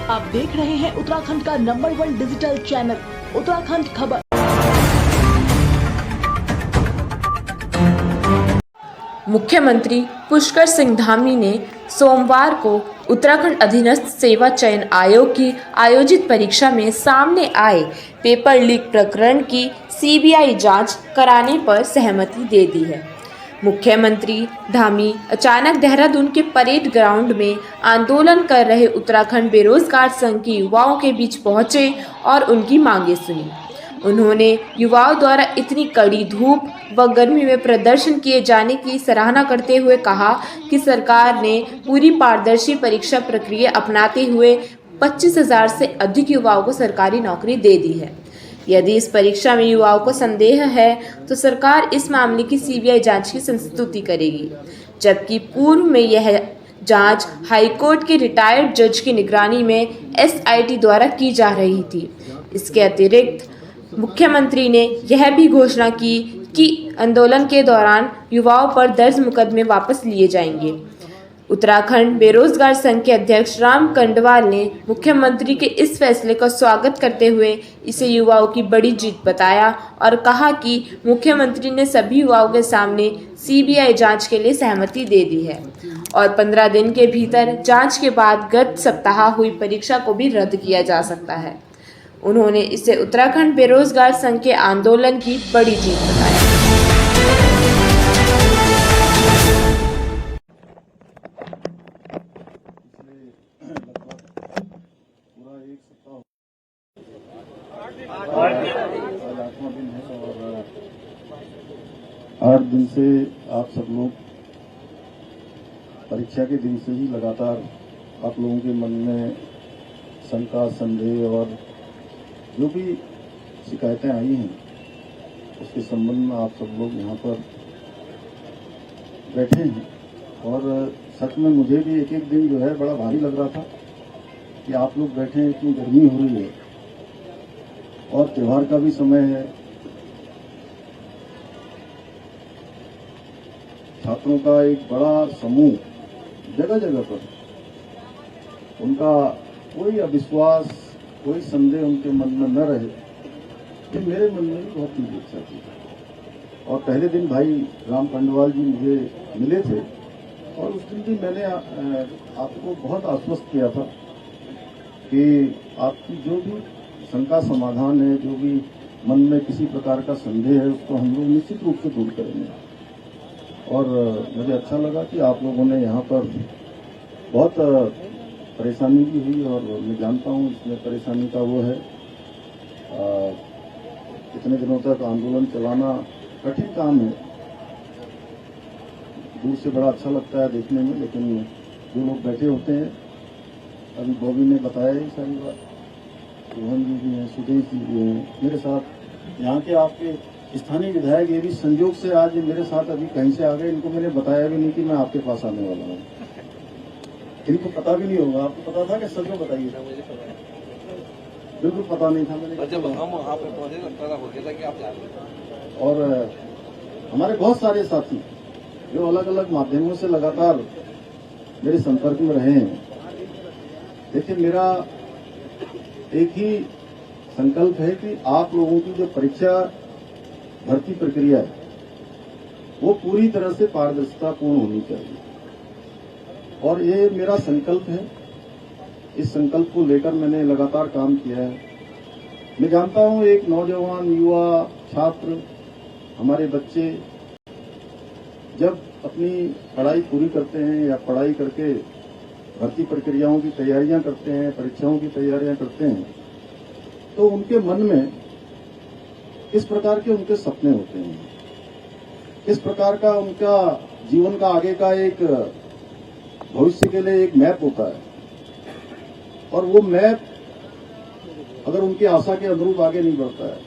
आप देख रहे हैं उत्तराखंड का नंबर 1 डिजिटल चैनल उत्तराखंड खबर। मुख्यमंत्री पुष्कर सिंह धामी ने सोमवार को उत्तराखंड अधीनस्थ सेवा चयन आयोग की आयोजित परीक्षा में सामने आए पेपर लीक प्रकरण की सीबीआई जांच कराने पर सहमति दे दी है। मुख्यमंत्री धामी अचानक देहरादून के परेड ग्राउंड में आंदोलन कर रहे उत्तराखंड बेरोजगार संघ के युवाओं के बीच पहुंचे और उनकी मांगें सुनी। उन्होंने युवाओं द्वारा इतनी कड़ी धूप व गर्मी में प्रदर्शन किए जाने की सराहना करते हुए कहा कि सरकार ने पूरी पारदर्शी परीक्षा प्रक्रिया अपनाते हुए 25,000 से अधिक युवाओं को सरकारी नौकरी दे दी है। यदि इस परीक्षा में युवाओं को संदेह है तो सरकार इस मामले की सीबीआई जांच की संस्तुति करेगी, जबकि पूर्व में यह जांच हाईकोर्ट के रिटायर्ड जज की निगरानी में एसआईटी द्वारा की जा रही थी। इसके अतिरिक्त मुख्यमंत्री ने यह भी घोषणा की कि आंदोलन के दौरान युवाओं पर दर्ज मुकदमे वापस लिए जाएंगे। उत्तराखंड बेरोजगार संघ के अध्यक्ष राम कंडवाल ने मुख्यमंत्री के इस फैसले का स्वागत करते हुए इसे युवाओं की बड़ी जीत बताया और कहा कि मुख्यमंत्री ने सभी युवाओं के सामने सीबीआई जांच के लिए सहमति दे दी है और 15 दिन के भीतर जांच के बाद गत सप्ताह हुई परीक्षा को भी रद्द किया जा सकता है। उन्होंने इसे उत्तराखंड बेरोजगार संघ के आंदोलन की बड़ी जीत बताया। पूरा एक सप्ताह 8वां दिन है और 8 दिन से आप सब लोग परीक्षा के दिन से ही लगातार आप लोगों के मन में शंका, संदेह और जो भी शिकायतें आई हैं उसके संबंध में आप सब लोग यहाँ पर बैठे हैं। और सच में मुझे भी एक एक दिन जो है बड़ा भारी लग रहा था कि आप लोग बैठे हैं, इतनी गर्मी हो रही है और त्योहार का भी समय है। छात्रों का एक बड़ा समूह जगह जगह पर, उनका कोई अविश्वास, कोई संदेह उनके मन में न रहे, ये मेरे मन में भी बहुत तीव्र इच्छा थी। और पहले दिन भाई राम कंडवाल जी मुझे मिले थे और उस दिन भी मैंने आपको बहुत आश्वस्त किया था कि आपकी जो भी शंका समाधान है, जो भी मन में किसी प्रकार का संदेह है, उसको हम लोग निश्चित रूप से दूर करेंगे। और मुझे अच्छा लगा कि आप लोगों ने यहाँ पर बहुत परेशानी भी हुई और मैं जानता हूँ इसमें परेशानी का वो है, इतने दिनों तक आंदोलन चलाना कठिन काम है। दूर से बड़ा अच्छा लगता है देखने में, लेकिन जो लोग बैठे होते हैं, अभी बॉबी ने बताया ही सारी बात, रोहन जी भी हैं, सुदेश जी भी हैं मेरे साथ, यहाँ के आपके स्थानीय विधायक ये भी संयोग से आज मेरे साथ अभी कहीं से आ गए। इनको मैंने बताया भी नहीं कि मैं आपके पास आने वाला हूँ, इनको पता भी नहीं होगा। आपको पता था कि सच में बताइए? बिल्कुल पता नहीं था। मैंने जब हम वहाँ पे पहुंचे तो पता हो गया था कि आप जा रहे हैं। और हमारे बहुत सारे साथी जो अलग अलग माध्यमों से लगातार मेरे संपर्क में रहे हैं। देखिए, मेरा एक ही संकल्प है कि आप लोगों की जो परीक्षा भर्ती प्रक्रिया है वो पूरी तरह से पारदर्शितापूर्ण होनी चाहिए और ये मेरा संकल्प है। इस संकल्प को लेकर मैंने लगातार काम किया है। मैं जानता हूं एक नौजवान, युवा, छात्र, हमारे बच्चे जब अपनी पढ़ाई पूरी करते हैं या पढ़ाई करके भर्ती प्रक्रियाओं की तैयारियां करते हैं, परीक्षाओं की तैयारियां करते हैं, तो उनके मन में इस प्रकार के उनके सपने होते हैं, इस प्रकार का उनका जीवन का आगे का एक भविष्य के लिए एक मैप होता है और वो मैप अगर उनकी आशा के अनुरूप आगे नहीं बढ़ता है,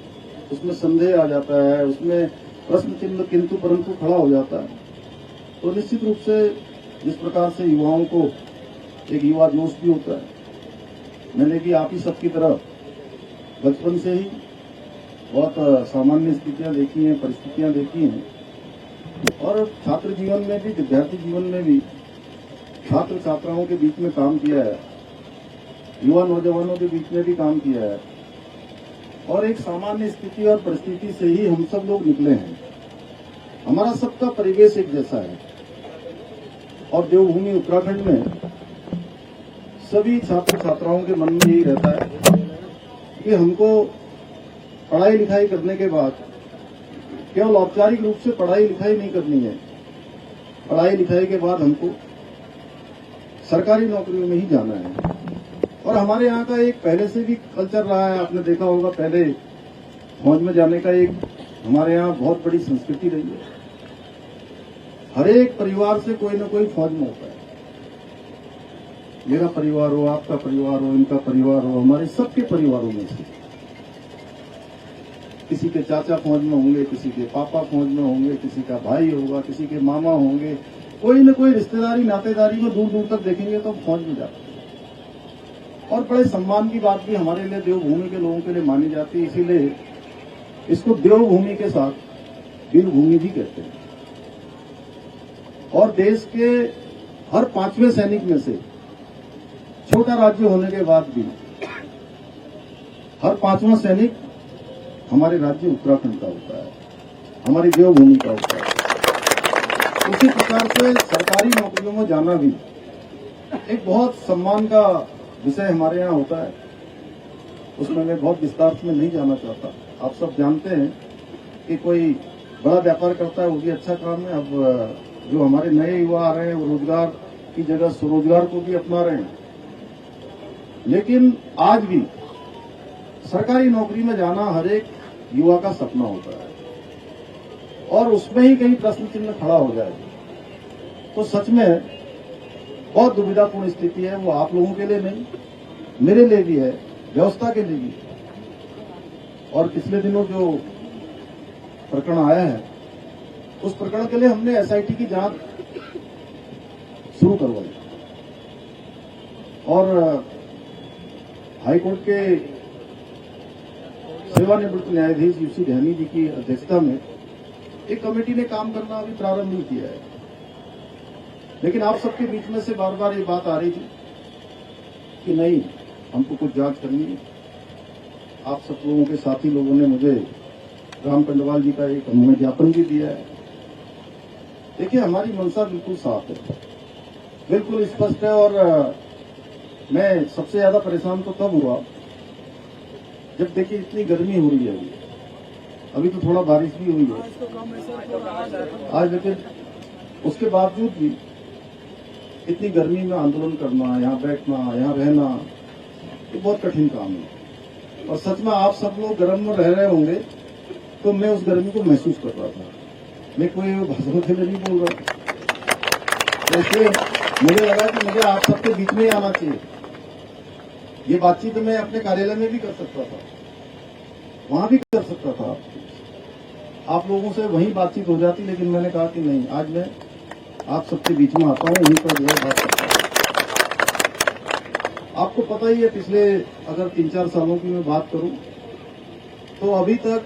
उसमें संदेह आ जाता है, उसमें प्रश्न चिन्ह किंतु परंतु खड़ा हो जाता है, तो निश्चित रूप से जिस प्रकार से युवाओं को एक युवा जोश भी होता है, मैंने भी आप ही सबकी तरह बचपन से ही बहुत सामान्य स्थितियां देखी हैं, परिस्थितियां देखी हैं और छात्र जीवन में भी, विद्यार्थी जीवन में भी छात्र छात्राओं के बीच में काम किया है। युवा नौजवानों के बीच में भी काम किया है और एक सामान्य स्थिति और परिस्थिति से ही हम सब लोग निकले हैं। हमारा सबका परिवेश एक जैसा है और देवभूमि उत्तराखंड में सभी छात्र छात्राओं के मन में यही रहता है कि हमको पढ़ाई लिखाई करने के बाद केवल औपचारिक रूप से पढ़ाई लिखाई नहीं करनी है। पढ़ाई लिखाई के बाद हमको सरकारी नौकरियों में ही जाना है। और हमारे यहाँ का एक पहले से भी कल्चर रहा है, आपने देखा होगा, पहले फौज में जाने का एक हमारे यहाँ बहुत बड़ी संस्कृति रही है। हर एक परिवार से कोई न कोई फौज में होता है। मेरा परिवार हो, आपका परिवार हो, इनका परिवार हो, हमारे सबके परिवारों में से किसी के चाचा फौज में होंगे, किसी के पापा फौज में होंगे, किसी का भाई होगा, किसी के मामा होंगे, कोई न कोई रिश्तेदारी नातेदारी में दूर दूर तक देखेंगे तो फौज में जाते हैं। और बड़े सम्मान की बात भी हमारे लिए देवभूमि के लोगों के लिए मानी जाती है, इसीलिए इसको देवभूमि के साथ वीरभूमि भी कहते हैं। और देश के हर 5वें सैनिक में से छोटा राज्य होने के बाद भी हर 5वां सैनिक हमारे राज्य उत्तराखंड का होता है, हमारी देवभूमि का होता है। उसी प्रकार से सरकारी नौकरियों में जाना भी एक बहुत सम्मान का विषय हमारे यहाँ होता है। उसमें मैं बहुत विस्तार में नहीं जाना चाहता। आप सब जानते हैं कि कोई बड़ा व्यापार करता है वो भी अच्छा काम है। अब जो हमारे नए युवा आ रहे हैं वो रोजगार की जगह स्वरोजगार को भी अपना रहे हैं, लेकिन आज भी सरकारी नौकरी में जाना हर एक युवा का सपना होता है और उसमें ही कहीं प्रश्न चिन्ह खड़ा हो जाए तो सच में बहुत दुविधापूर्ण स्थिति है। वो आप लोगों के लिए नहीं, मेरे लिए भी है, व्यवस्था के लिए भी। और पिछले दिनों जो प्रकरण आया है उस प्रकरण के लिए हमने एसआईटी की जांच शुरू करवाई और हाईकोर्ट के सेवानिवृत्त न्यायाधीश यूसी ध्यानी जी की अध्यक्षता में एक कमेटी ने काम करना अभी प्रारंभ नहीं किया है। लेकिन आप सबके बीच में से बार बार ये बात आ रही थी कि नहीं, हमको कुछ जांच करनी है। आप सब लोगों के साथी लोगों ने मुझे राम कंडवाल जी का एक ज्ञापन भी दिया है। देखिए, हमारी मंशा बिल्कुल साफ है, बिल्कुल स्पष्ट है। और मैं सबसे ज्यादा परेशान तो तब हुआ जब देखिए इतनी गर्मी हो रही है। अभी तो थोड़ा बारिश भी हुई है आज, लेकिन उसके बावजूद भी इतनी गर्मी में आंदोलन करना, यहाँ बैठना, यहाँ रहना, ये बहुत कठिन काम है। और सच में आप सब लोग गर्म में रह रहे होंगे तो मैं उस गर्मी को महसूस कर रहा था। मैं कोई भाषण के लिए नहीं बोल रहा, इसलिए मुझे लगा कि मुझे आप सबके बीच में ही आना चाहिए। ये बातचीत मैं अपने कार्यालय में भी कर सकता था, वहां भी कर सकता था, आप लोगों से वहीं बातचीत हो जाती, लेकिन मैंने कहा कि नहीं, आज मैं आप सबके बीच में आता हूं, वहीं पर जो है बात करता हूं। आपको पता ही है, पिछले अगर 3-4 सालों की मैं बात करूं तो अभी तक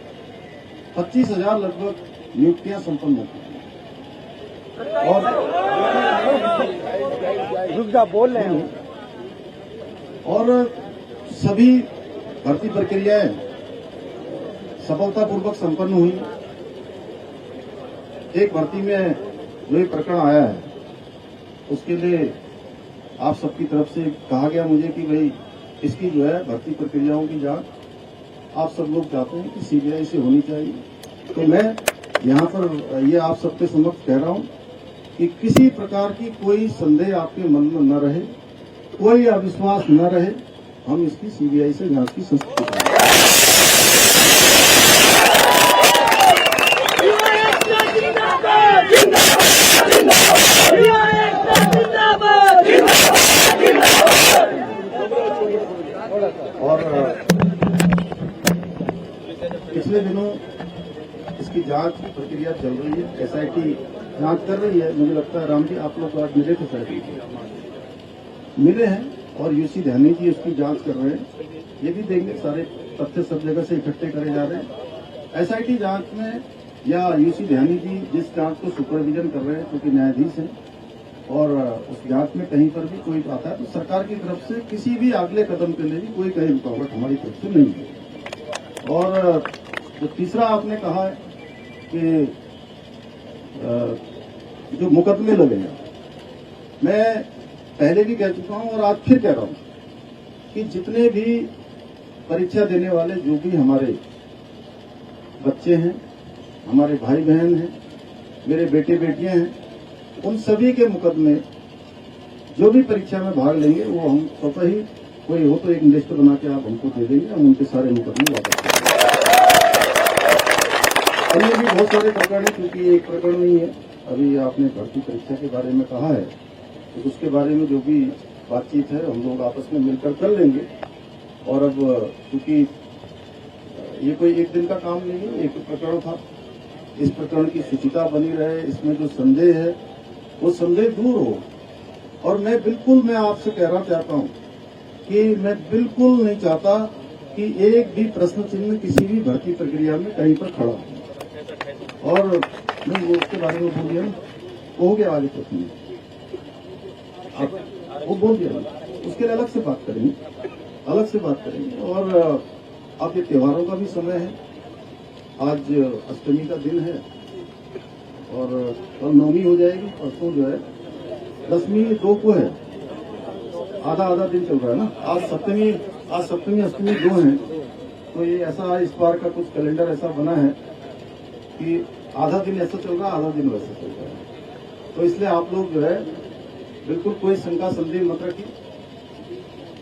25,000 लगभग नियुक्तियां संपन्न हो चुकी हैं। और बोल रहे हैं और सभी भर्ती प्रक्रियाएं सफलतापूर्वक संपन्न हुई। एक भर्ती में जो ये प्रकरण आया है उसके लिए आप सबकी तरफ से कहा गया मुझे कि भाई इसकी जो है भर्ती प्रक्रियाओं की जांच आप सब लोग चाहते हैं कि सीबीआई से होनी चाहिए। तो मैं यहाँ पर ये आप सबके समक्ष कह रहा हूँ कि किसी प्रकार की कोई संदेह आपके मन में न रहे, कोई अविश्वास न रहे, हम इसकी सीबीआई से जांच की संस्कृति करें। और पिछले दिनों इसकी जांच की प्रक्रिया चल रही है, एसआईटी जांच कर रही है। मुझे लगता है राम जी आप लोग आज मिले थे, शायद मिले हैं, और यूसी ध्यानी जी उसकी जांच कर रहे हैं। ये भी देंगे, सारे तथ्य सब जगह से इकट्ठे करे जा रहे हैं। एसआईटी जांच में या यूसी ध्यानी जी जिस जांच को सुपरविजन कर रहे हैं, क्योंकि न्यायाधीश हैं, और उस जांच में कहीं पर भी कोई आता है तो सरकार की तरफ से किसी भी अगले कदम के लिए भी कोई कहीं रुकावट हमारी तरफ से नहीं है। और जो तीसरा आपने कहा है कि जो मुकदमे लगे हैं, मैं पहले भी कह चुका हूं और आज फिर कह रहा हूं कि जितने भी परीक्षा देने वाले जो भी हमारे बच्चे हैं, हमारे भाई बहन हैं, मेरे बेटे बेटियां हैं, उन सभी के मुकदमे जो भी परीक्षा में भाग लेंगे वो हम स्वतः ही कोई हो तो एक लिस्ट बना के आप हमको दे देंगे, हम उनके सारे मुकदमे वापस करेंगे। अन्य भी बहुत सारे प्रकरण हैं, क्योंकि एक प्रकरण नहीं है। अभी आपने भर्ती परीक्षा के बारे में कहा है तो उसके बारे में जो भी बातचीत है हम लोग आपस में मिलकर कर लेंगे। और अब क्योंकि ये कोई एक दिन का काम नहीं है, एक प्रकरण था, इस प्रकरण की शुचिता बनी रहे, इसमें जो संदेह है वो संदेह दूर हो। और मैं आपसे कहना चाहता हूं कि मैं बिल्कुल नहीं चाहता कि एक भी प्रश्न चिन्ह किसी भी भर्ती प्रक्रिया में कहीं पर खड़ा हो। और मैं वो उसके बारे में बोल दिया, हो गया आगे प्रश्न, वो बोल दिया, उसके लिए अलग से बात करेंगे। और अब ये त्योहारों का भी समय है, आज अष्टमी का दिन है और कल नवमी हो जाएगी, परसों जो है दसवीं 2 को है, आधा दिन चल रहा है ना। आज सप्तमी अष्टमी 2 है, तो ये ऐसा इस बार का कुछ कैलेंडर ऐसा बना है कि आधा दिन ऐसा चल रहा है, आधा दिन वैसा चल रहा है। तो इसलिए आप लोग जो है बिल्कुल कोई शंका संदेह मत रखिए,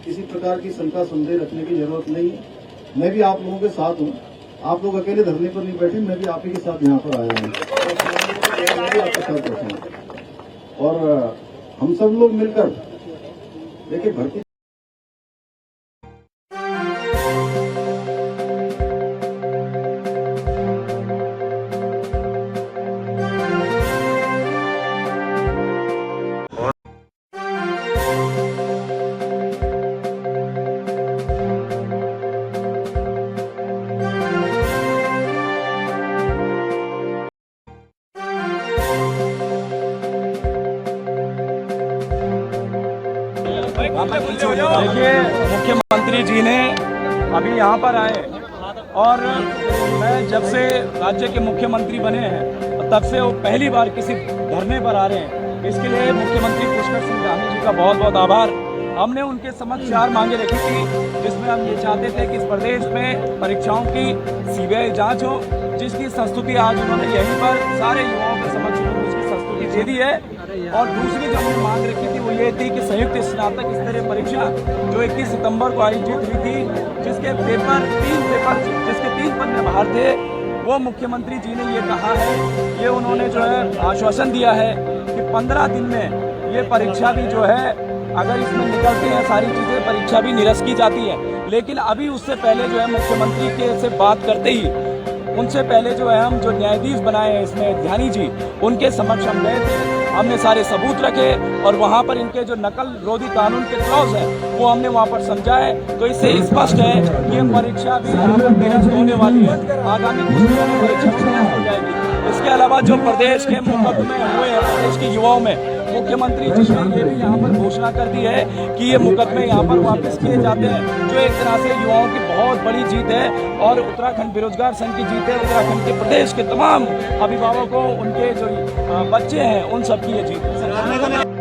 किसी प्रकार की शंका संदेह रखने की जरूरत नहीं है। मैं भी आप लोगों के साथ हूँ, आप लोग अकेले धरने पर नहीं बैठे, मैं भी आप ही के साथ यहाँ पर आया हूँ, मैं भी आपके साथ बैठा हूँ। और हम सब लोग मिलकर देखिए भर्ती देखिए, मुख्यमंत्री जी ने अभी यहाँ पर आए और मैं जब से राज्य के मुख्यमंत्री बने हैं तब से वो पहली बार किसी धरने पर आ रहे हैं। इसके लिए मुख्यमंत्री पुष्कर सिंह धामी जी का बहुत बहुत आभार। हमने उनके समक्ष 4 मांगे रखी थी, जिसमें हम ये चाहते थे कि इस प्रदेश में परीक्षाओं की CBI जाँच हो, जिसकी संस्तुति आज उन्होंने यहीं पर सारे युवाओं के समक्ष उसकी संस्तुति दे दी है। और दूसरी जो हमने मांग रखी थी वो ये थी कि संयुक्त स्नातक स्तरीय परीक्षा जो 21 सितंबर को आयोजित हुई थी, जिसके 3 पेपर जिसके 3 पन्ने बाहर थे, वो मुख्यमंत्री जी ने ये कहा है, ये उन्होंने जो है आश्वासन दिया है कि 15 दिन में ये परीक्षा भी जो है, अगर इसमें निकलते हैं सारी चीज़ें, परीक्षा भी निरस्त की जाती है। लेकिन अभी उससे पहले जो है मुख्यमंत्री के से बात करते ही उनसे पहले जो है हम जो न्यायाधीश बनाए हैं इसमें ध्यानी जी, उनके समक्ष हम गए थे, हमने सारे सबूत रखे और वहाँ पर इनके जो नकल विरोधी कानून के क्लॉज हैं वो हमने वहाँ पर समझाए। तो इससे स्पष्ट है कि ये परीक्षा भी यहाँ पर निरस्त होने वाली है, आगामी कुछ दिनों में परीक्षा निरस्त हो जाएगी। इसके अलावा जो प्रदेश के मुकदमे हुए हैं प्रदेश के युवाओं में, मुख्यमंत्री जी ने ये भी यहाँ पर घोषणा कर दी है कि ये मुकदमे यहाँ पर वापस किए जाते हैं, जो एक तरह से युवाओं की बहुत बड़ी जीत है और उत्तराखंड बेरोजगार संघ की जीत है। उत्तराखंड के प्रदेश के तमाम अभिभावकों, उनके जो बच्चे हैं, उन सब की ये जीत है।